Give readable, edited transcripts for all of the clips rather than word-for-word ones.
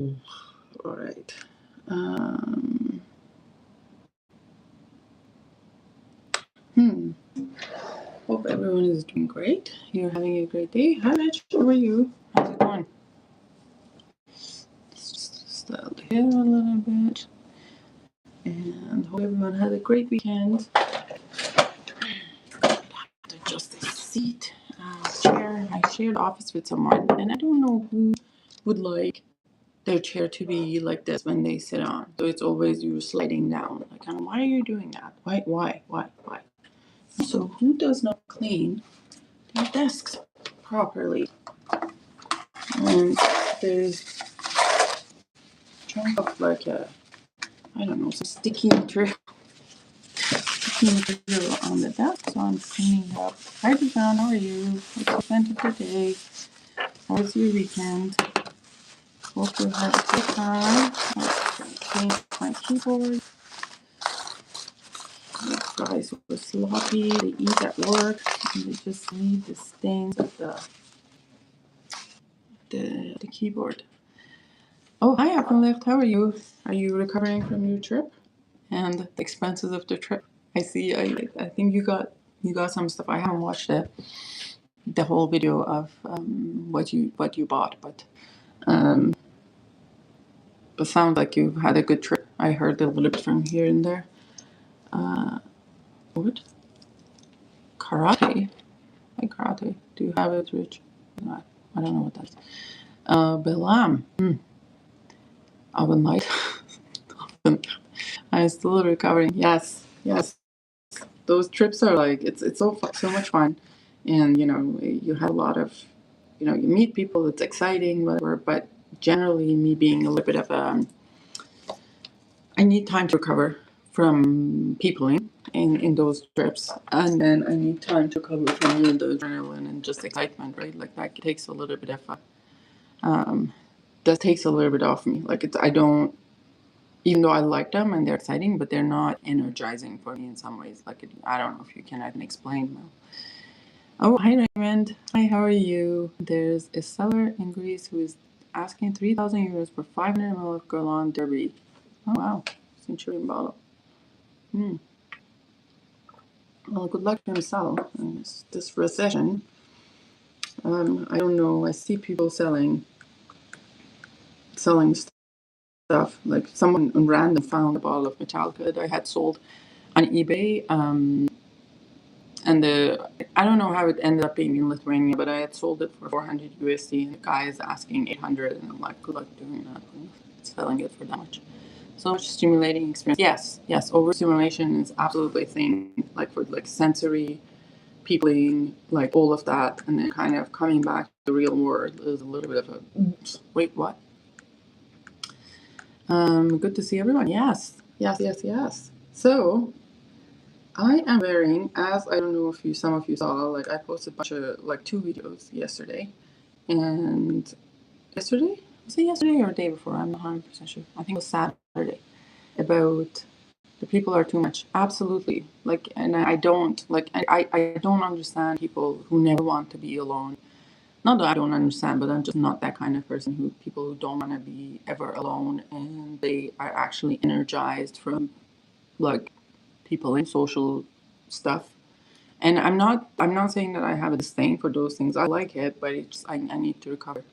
All right. Hope everyone is doing great. You're having a great day. Hi, Rich. How are you? How's it going? Just style the hair a little bit. And hope everyone had a great weekend. Adjust the seat, chair. I shared office with someone, and I don't know who would like their chair to be like this when they sit on. So it's always you sliding down. Like, why are you doing that? Why? So who does not clean their desks properly? And there's chunk of like I don't know, some sticky material on the desk. So I'm cleaning it up. Hi, Devon, how are you? What's the event of the day? How was your weekend? Hope you had a good time. I cleaned my keyboard. These guys were sloppy. They eat at work, and they just leave the stains of the keyboard. Oh, hi, Uplift. How are you? Are you recovering from your trip and the expenses of the trip? I see. I think you got some stuff. I haven't watched the whole video of what you bought, but sounds like you had a good trip. I heard a little bit from here and there. What? Karate? Hey, karate. Do you have it, Rich? I don't know what that is. Belam. Oven light. I'm still recovering. Yes. Those trips are like it's so much fun, and you have a lot of, you meet people. It's exciting, whatever. But generally, me being a little bit of I need time to recover from peopling in those trips, and then I need time to recover from the adrenaline and just excitement, right? Like that takes a little bit of that takes a little bit off me. Like I don't, even though I like them and they're exciting, but they're not energizing for me in some ways. Like I don't know if you can even explain. Oh, hi Raymond. Hi, how are you? There's a seller in Greece who is asking 3,000 euros for 500 ml of Guerlain Derby. Oh wow, Centurion bottle. Well, good luck to himself in this recession. I don't know. I see people selling stuff. Like someone on random found a bottle of Metallica that I had sold on eBay. And I don't know how it ended up being in Lithuania, but I had sold it for 400 USD, and the guy is asking 800, and I'm like, good luck doing that, selling it for that much. So much stimulating experience. Yes, overstimulation is absolutely a thing. Like for like sensory, peopling, like all of that, and then kind of coming back to the real world is a little bit of a wait, what? Good to see everyone. Yes. So I am wearing, as I don't know if some of you saw, like I posted a bunch of like 2 videos yesterday, and yesterday was it yesterday or the day before? I'm not 100% sure. I think it was Saturday, about the people are too much. Absolutely. Like, and I don't like. I don't understand people who never want to be alone. Not that I don't understand, but I'm just not that kind of person. People who don't want to be ever alone, and they are actually energized from like people in social stuff. And I'm not saying that I have a disdain for those things. I like it, but I need to recover.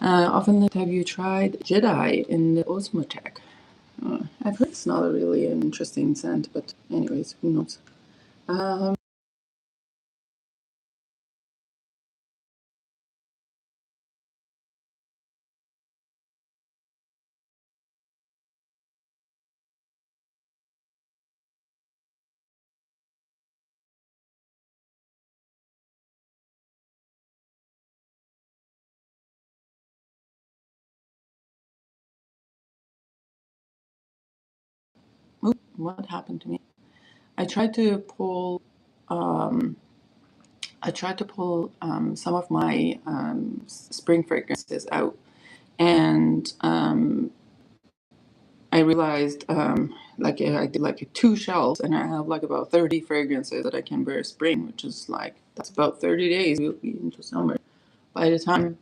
Often, have you tried Jedi in the Osmotech? I've heard it's not a really an interesting scent, but anyways, who knows? Oop, what happened to me? I tried to pull. Some of my spring fragrances out, and I realized like I did like 2 shelves, and I have like about 30 fragrances that I can wear spring, which is like that's about 30 days. We'll be into summer by the time.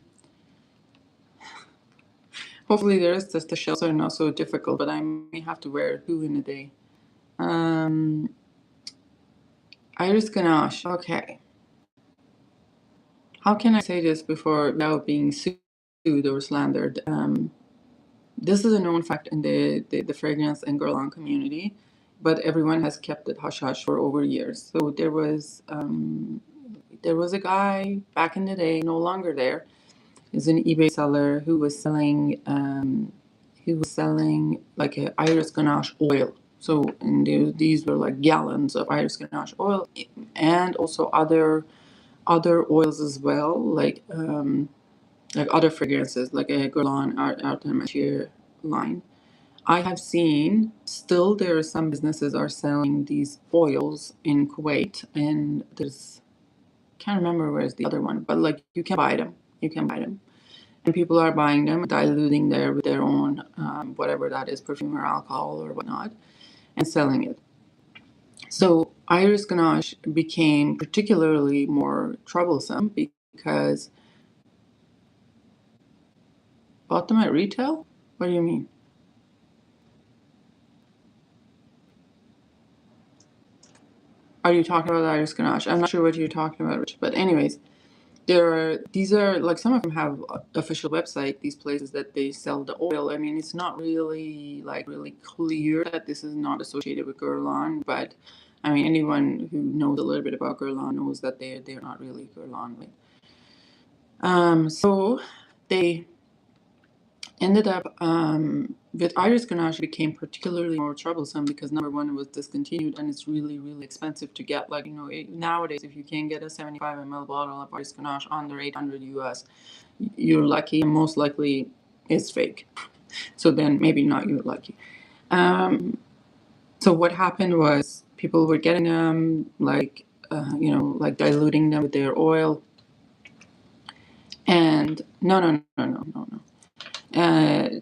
Hopefully there is just the shells are not so difficult, but I may have to wear 2 in a day. Iris Ganache. Okay. How can I say this before without being sued or slandered? This is a known fact in the fragrance and Guerlain community, but everyone has kept it hush hush for over years. So there was a guy back in the day, no longer there. He's an eBay seller who was selling like a Iris Ganache oil. So and these were like gallons of Iris Ganache oil, and also other oils as well, like other fragrances, like a Guerlain Art and Matière line. I have seen still there are some businesses are selling these oils in Kuwait, and there's can't remember where's the other one, but like you can buy them. You can buy them, and people are buying them, diluting with their own whatever that is, perfume or alcohol or whatnot, and selling it. So Iris Ganache became particularly more troublesome because bought them at retail? What do you mean? Are you talking about Iris Ganache? I'm not sure what you're talking about, Rich. But anyways, these are like some of them have official website. These places that they sell the oil. I mean, it's not really really clear that this is not associated with Guerlain, but I mean, anyone who knows a little bit about Guerlain knows that they're not really Guerlain. So they ended up with Iris Ganache became particularly more troublesome because number one, it was discontinued and it's really expensive to get. Like, nowadays, if you can get a 75 ml bottle of Iris Ganache under 800 US, you're lucky, and most likely it's fake. So then maybe not you're lucky. So what happened was people were getting them, like, like diluting them with their oil. And no.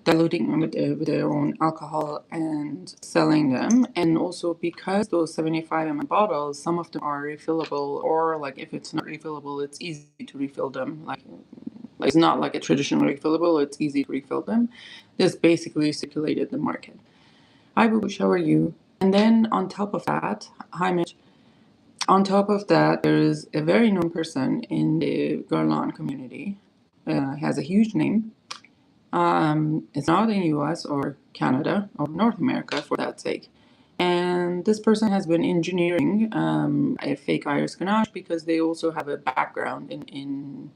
Diluting them with their own alcohol and selling them. And also because those 75 ml bottles, some of them are refillable, or like if it's not refillable, it's easy to refill them. Like it's not like a traditional refillable, it's easy to refill them. This basically circulated the market. Hi, Boosh, how are you? And then on top of that, hi, Mitch. On top of that, there is a very known person in the Guerlain community. Has a huge name. It's not in US or Canada or North America for that sake. And this person has been engineering a fake Iris Ganache because they also have a background in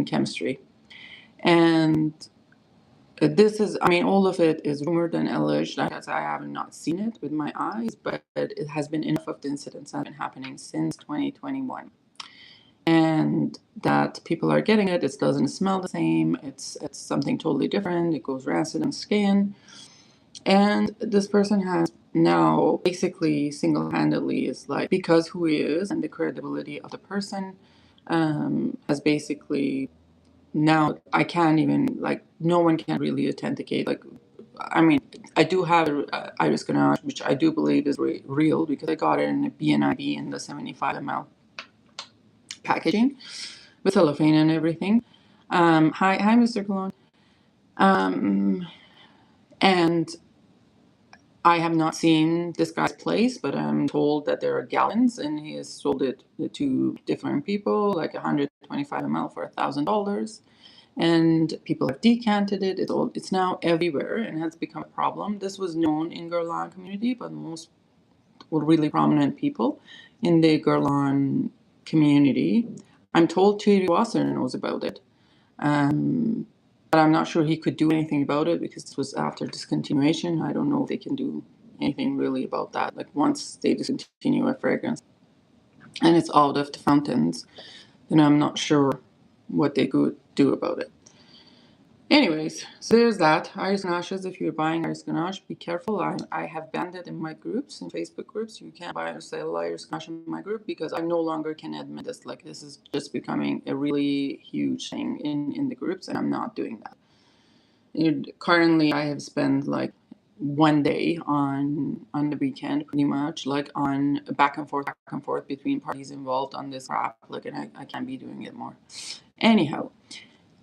chemistry. And this is, I mean, all of it is rumored and alleged. I have not seen it with my eyes, but it has been enough of the incidents that have been happening since 2021. And that people are getting it. It doesn't smell the same. It's something totally different. It goes rancid in skin. And this person has now basically single-handedly is like, because who he is and the credibility of the person has basically now I can't even like no one can really authenticate. Like, I mean, I do have Iris Ganache, which I do believe is real because I got it in a BNIB in the 75 ml packaging with cellophane and everything. Hi, Mr. Cologne. And I have not seen this guy's place, but I'm told that there are gallons, and he has sold it to different people, like 125 ml for $1,000. And people have decanted it. It's now everywhere and has become a problem. This was known in Guerlain community, but most really prominent people in the Guerlain community. I'm told Thierry Wasser knows about it. But I'm not sure he could do anything about it because this was after discontinuation. I don't know if they can do anything really about that. Like once they discontinue a fragrance and it's out of the fountains, then I'm not sure what they could do about it. Anyways, so there's that. Iris Ganaches, if you're buying Iris Ganache, be careful. I have banned it in my groups, in Facebook groups. You can't buy or sell Iris Ganache in my group because I no longer can admit this. Like, this is just becoming a really huge thing in the groups, and I'm not doing that. Currently, I have spent like one day on the weekend, pretty much, like on back and forth between parties involved on this crap. Like, and I can't be doing it more. Anyhow.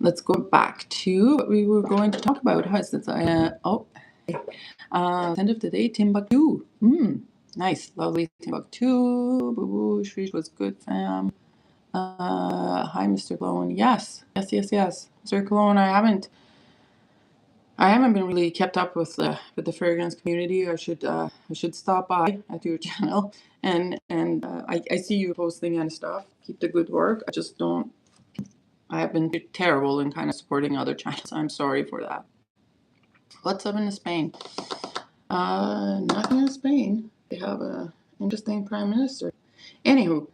let's go back to what we were going to talk about. End of the day, Timbuktu. Nice, lovely Timbuktu. Boo boo, Shrish was good, fam. Hi, Mr. Cologne. Yes. Mr. Cologne, I haven't been really kept up with the fragrance community. I should stop by at your channel and I see you posting and stuff. Keep the good work. I just don't. I have been terrible in kind of supporting other channels. I'm sorry for that. What's up in Spain? Nothing in Spain. They have a interesting prime minister. Anywho,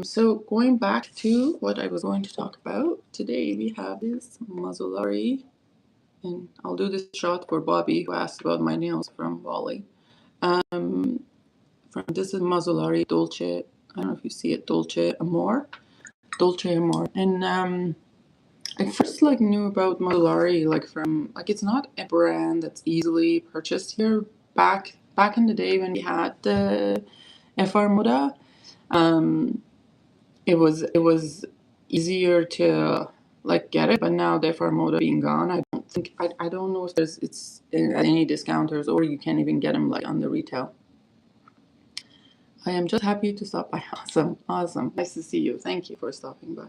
so going back to what I was going to talk about today, we have this Mazzolari. And I'll do this shot for Bobby, who asked about my nails from Bali. This is Mazzolari Dolce. I don't know if you see it, Dolce Amore. And I first knew about Mazzolari from it's not a brand that's easily purchased here. Back in the day when we had the FR Moda, it was easier to get it, but now the FR Moda being gone, I don't know if it's at any discounters or you can't even get them on the retail. I am just happy to stop by. Awesome. Nice to see you. Thank you for stopping by.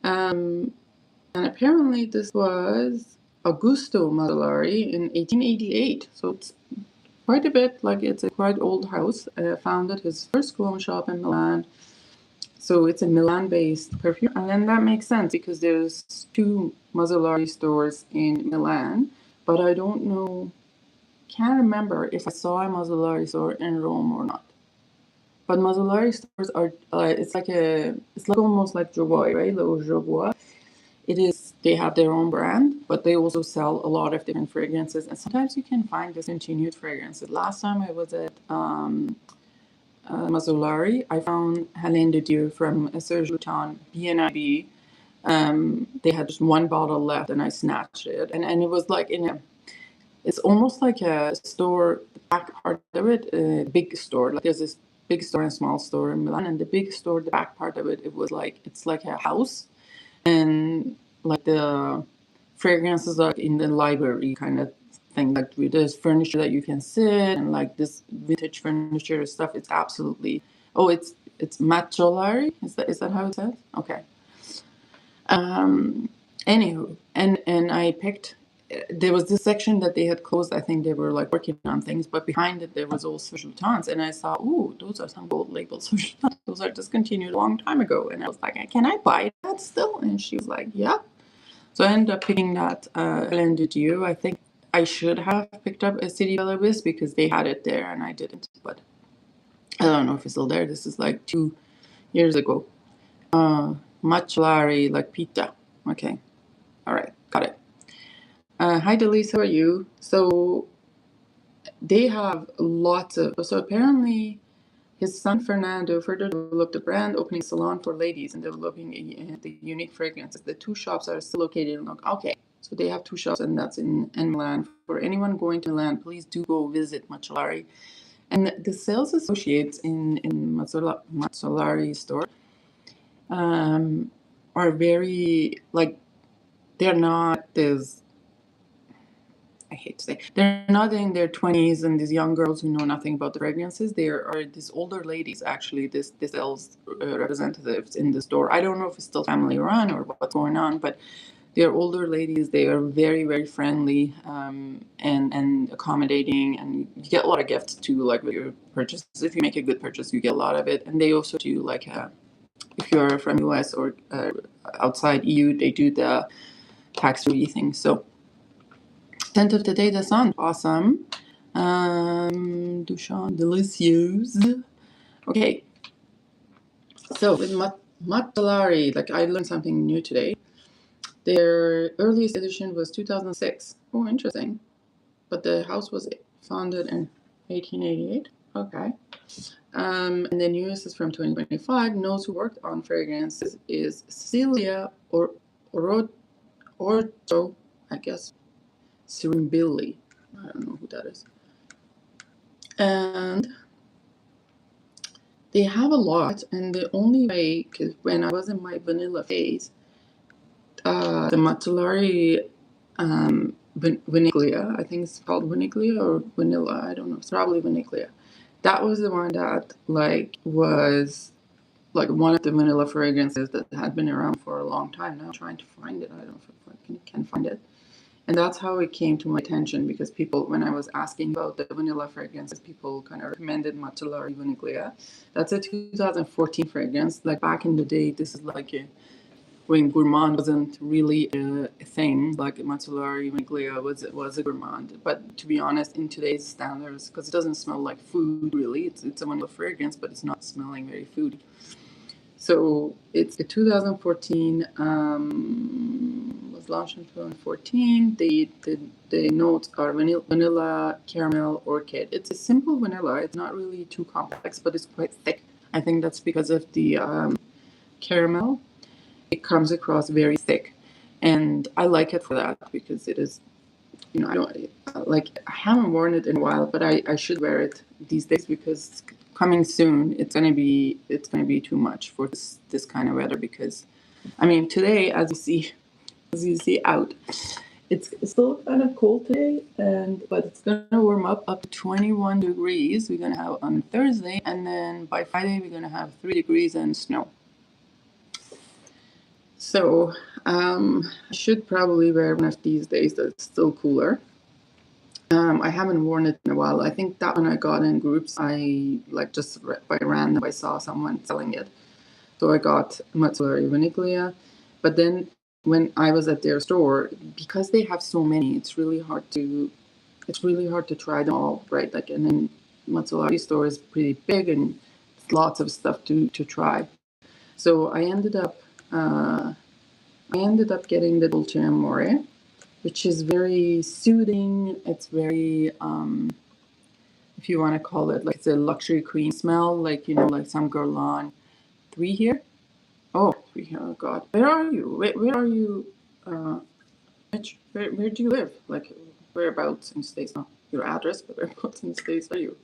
And apparently this was Augusto Mazzolari in 1888. So it's quite a bit, it's a quite old house. Founded his first cologne shop in Milan. So it's a Milan-based perfume. And then that makes sense because there's 2 Mazzolari stores in Milan. But I can't remember if I saw a Mazzolari store in Rome or not. But Mazzolari stores are, it's almost like Jovoy, right? Little Jovoy. They have their own brand, but they also sell a lot of different fragrances. And sometimes you can find discontinued fragrances. Last time I was at Mazzolari, I found Hélène de Dieu from Serge Luton, BNIB. They had just 1 bottle left and I snatched it. And it was it's almost like a store, the back part of it, a big store. There's this big store and small store in Milan, and the big store, the back part of it, it's like a house, and the fragrances are in the library kind of thing. There's furniture that you can sit, and this vintage furniture stuff. It's absolutely. Oh, it's Mazzolari. Is that how it says? Okay. Anywho, and I picked. There was this section that they had closed. I think they were working on things, but behind it there was all Serge Lutens, and I saw, ooh, those are some gold labeled Serge Lutens. Those are discontinued a long time ago, and I was like, can I buy that still? And she was like, yeah. So I ended up picking that Hélène de Dieu. I think I should have picked up a City Bellabis because they had it there, and I didn't. But I don't know if it's still there. This is 2 years ago. Mazzolari, pizza. Okay, all right, got it. Hi, Delise, how are you? So they have lots of. So apparently, his son Fernando further developed a brand, opening a salon for ladies and developing the unique fragrances. The 2 shops are still located in. Okay, so they have 2 shops, and that's in Milan. For anyone going to Milan, please do go visit Mazzolari. And the sales associates in Mazzolari store are very they're not this. I hate to say, they're not in their 20s and these young girls who know nothing about the fragrances. There are these older ladies, actually, this sales representatives in the store. I don't know if it's still family run or what's going on, but they're older ladies. They are very, very friendly and accommodating, and you get a lot of gifts too, with your purchases. If you make a good purchase, you get a lot of it. And they also do if you're from US or outside EU, they do the tax-free thing. So scent of the day, the sun. Awesome. Duchamp, delicious. Okay. So with Mazzolari, I learned something new today. Their earliest edition was 2006. Oh, interesting. But the house was founded in 1888. Okay. And the newest is from 2025. Knows who worked on fragrances is Celia Orto, I guess. Sirimbili. I don't know who that is. And they have a lot, and the only way, because when I was in my vanilla phase, the Mazzolari Vaniglia. I think it's called Vaniglia or Vanilla. I don't know. It's probably Vaniglia. That was the one that was one of the vanilla fragrances that had been around for a long time. Now I'm trying to find it. I don't know if I can find it. And that's how it came to my attention, because people, when I was asking about the vanilla fragrances, people kind of recommended Mazzolari Vaniglia. That's a 2014 fragrance. Like back in the day, this is when gourmand wasn't really a thing. Like Mazzolari Vaniglia was a gourmand. But to be honest, in today's standards, because it doesn't smell like food really, it's a vanilla fragrance, but it's not smelling very foody. So it's a 2014, was launched in 2014. The notes are vanilla, caramel, orchid. It's a simple vanilla. It's not really too complex, but it's quite thick. I think that's because of the caramel. It comes across very thick, and I like it for that, because it is, I haven't worn it in a while, but I should wear it these days, because coming soon it's gonna be too much for this kind of weather. Because I mean, today, as you see out, it's still kind of cold today, but it's gonna warm up to 21 degrees. We're gonna have on Thursday, and then by Friday we're gonna have 3 degrees and snow. So I should probably wear one of these days that's still cooler. I haven't worn it in a while. I think that one I got in groups. I just by random, I saw someone selling it, so I got Mazzolari Vaniglia. But then when I was at their store, because they have so many, it's really hard to try them all, right? And then Mazzolari store is pretty big, and lots of stuff to try. So I ended up getting the Dolce Amore, which is very soothing. It's very, if you want to call it, it's a luxury cream smell, like some Guerlain. 3 here? Oh, 3 here. Oh, God. Where are you? Where are you? Mitch, where do you live? Whereabouts in the States? Not your address, but whereabouts in the States are you?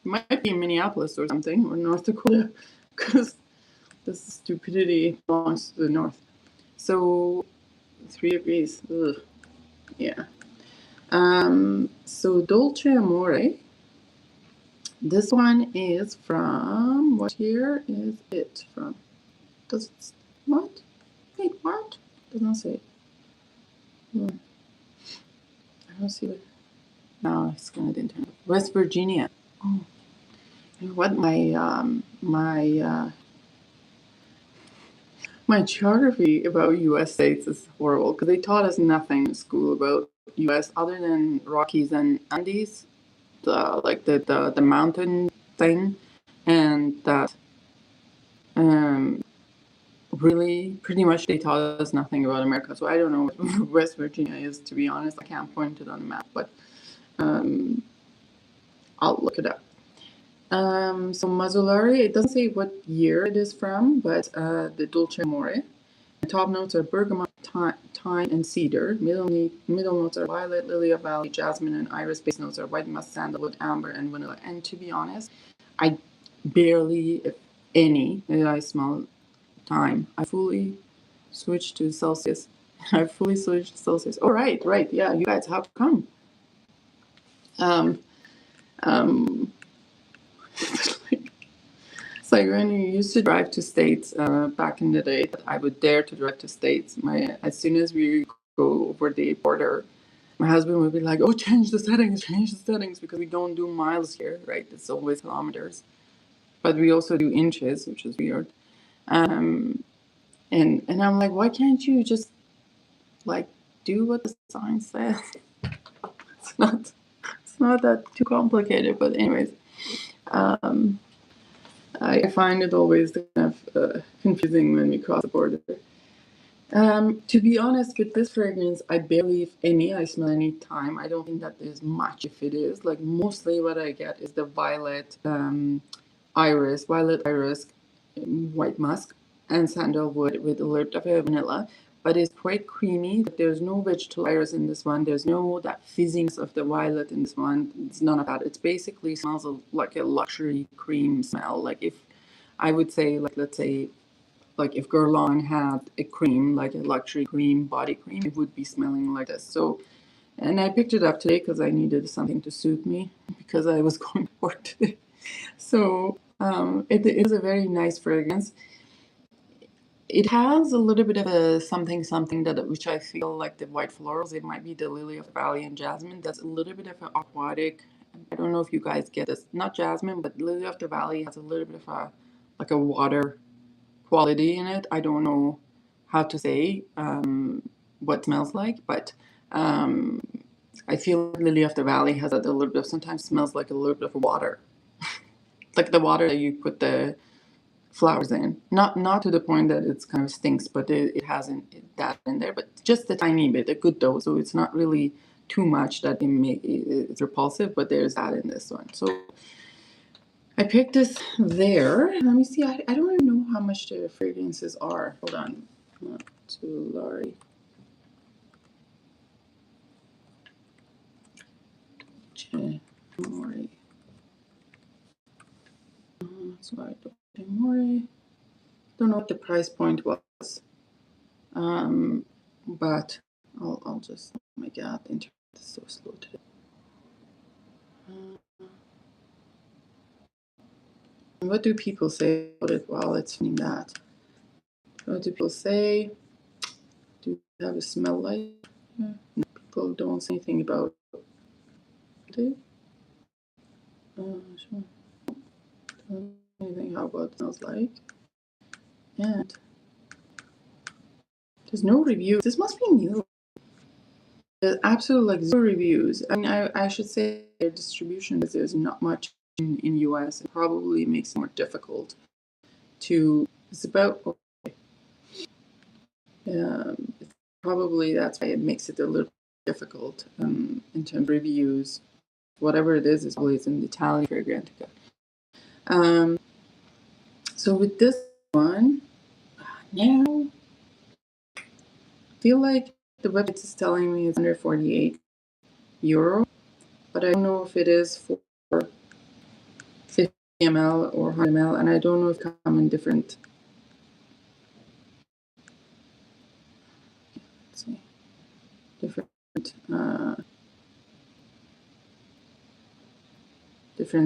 You might be in Minneapolis or something, or North Dakota, because this stupidity belongs to the North. So, 3 degrees. Ugh. Yeah. So Dolce Amore, this one is from, what year is it from? Does it, what? Wait, what? Doesn't say. I don't see it. No, it's going to the internet. West Virginia. Oh, you know what? My geography about U.S. states is horrible, because they taught us nothing in school about U.S. other than Rockies and Andes, the mountain thing, and that really pretty much they taught us nothing about America. So I don't know what West Virginia is, to be honest. I can't point it on the map, but I'll look it up. So Mazzolari, it doesn't say what year it is from, but the Dolce Amore. The top notes are bergamot, thyme, and cedar. Middle notes are violet, lily of valley, jasmine, and iris. Base notes are white musk, sandalwood, amber, and vanilla. And to be honest, I barely, if any, I smell thyme. I fully switched to Celsius. Oh, right, yeah, you guys, how come? It's like when you used to drive to States back in the day, I would dare to drive to States. As soon as we go over the border, my husband would be like, "Oh, change the settings," because we don't do miles here, right? It's always kilometers, but we also do inches, which is weird. And I'm like, why can't you just do what the sign says? It's not that too complicated, but anyways. I find it always kind of confusing when we cross the border. To be honest, with this fragrance, I barely, if any, I smell any thyme. I don't think that there's much, if it is. Mostly what I get is the violet iris, white musk, and sandalwood with a little bit of vanilla. But it's quite creamy. There's no vegetable iris in this one. There's no that fizziness of the violet in this one. It's none of that. It basically smells like a luxury cream smell. If I would say, let's say like if Guerlain had a cream, like a luxury cream, body cream, it would be smelling like this. So, and I picked it up today because I needed something to suit me because I was going to work today. So it is a very nice fragrance. It has a little bit of a something that which I feel like the white florals. It might be the lily of the valley and jasmine. That's a little bit of an aquatic. I don't know if you guys get this. Not jasmine, but lily of the valley has a little bit of a like a water quality in it. I don't know how to say what it smells like, but I feel like lily of the valley has a little bit of sometimes smells like a little bit of water, like the water that you put the flowers in. Not to the point that it's kind of stinks, but it hasn't that in there, but just a tiny bit, a good dose. So it's not really too much that it's repulsive, but there's that in this one. So I picked this there. Let me see. I don't even know how much the fragrances are. Hold on. Mazzolari Dolce Amore. Mazzolari Dolce Amore. Don't know what the price point was. But I'll just, oh my god, the internet is so slow today. What do people say about it while it's doing that? What do people say? Do you have a smell like? No, people don't say anything about it. Sure. Don't say anything how what it smells like. And there's no reviews. This must be new. There's absolutely like 0 reviews. I mean, I should say their distribution because there's not much in US. It probably makes it more difficult to. It's about. Probably that's why it makes it a little difficult in terms of reviews. Whatever it is always in the Italian Fragrantica. So with this one, now I feel like the website is telling me it's under 48 euro, but I don't know if it is for 50 ml or 100 ml, and I don't know if it comes in different. Let's see, different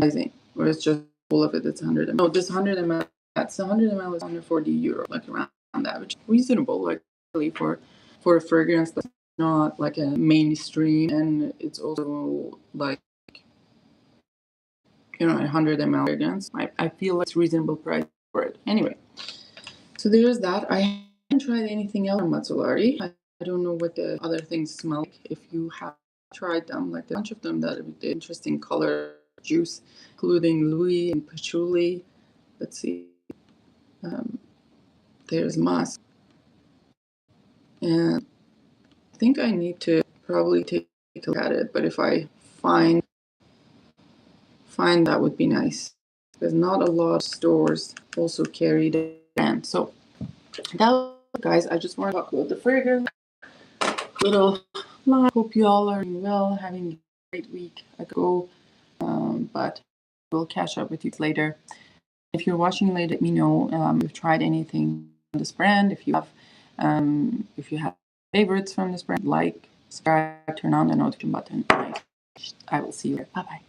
sizing, or it's just all of it. It's 100 ml. No, this 100 ml. That's 100 ml is under 40 euro, like around that, which is reasonable, like really for a fragrance that's not like a mainstream, and it's also like 100 ml fragrance. I feel it's reasonable price for it. Anyway, so there's that. I haven't tried anything else on Mazzolari. I don't know what the other things smell like. If you have tried them, like a bunch of them that with the interesting color juice, including Louis and Patchouli. Let's see. There's musk, and I think I need to probably take a look at it. But if I find that would be nice. There's not a lot of stores also carry the brand. So that, guys, I just want to talk about the fragrance. Little live. Hope you all are doing well, having a great week ago. But we'll catch up with you later. If you're watching later, let me know if you've tried anything on this brand. If you have favorites from this brand, like, subscribe, turn on the notification button. I will see you there. Bye bye.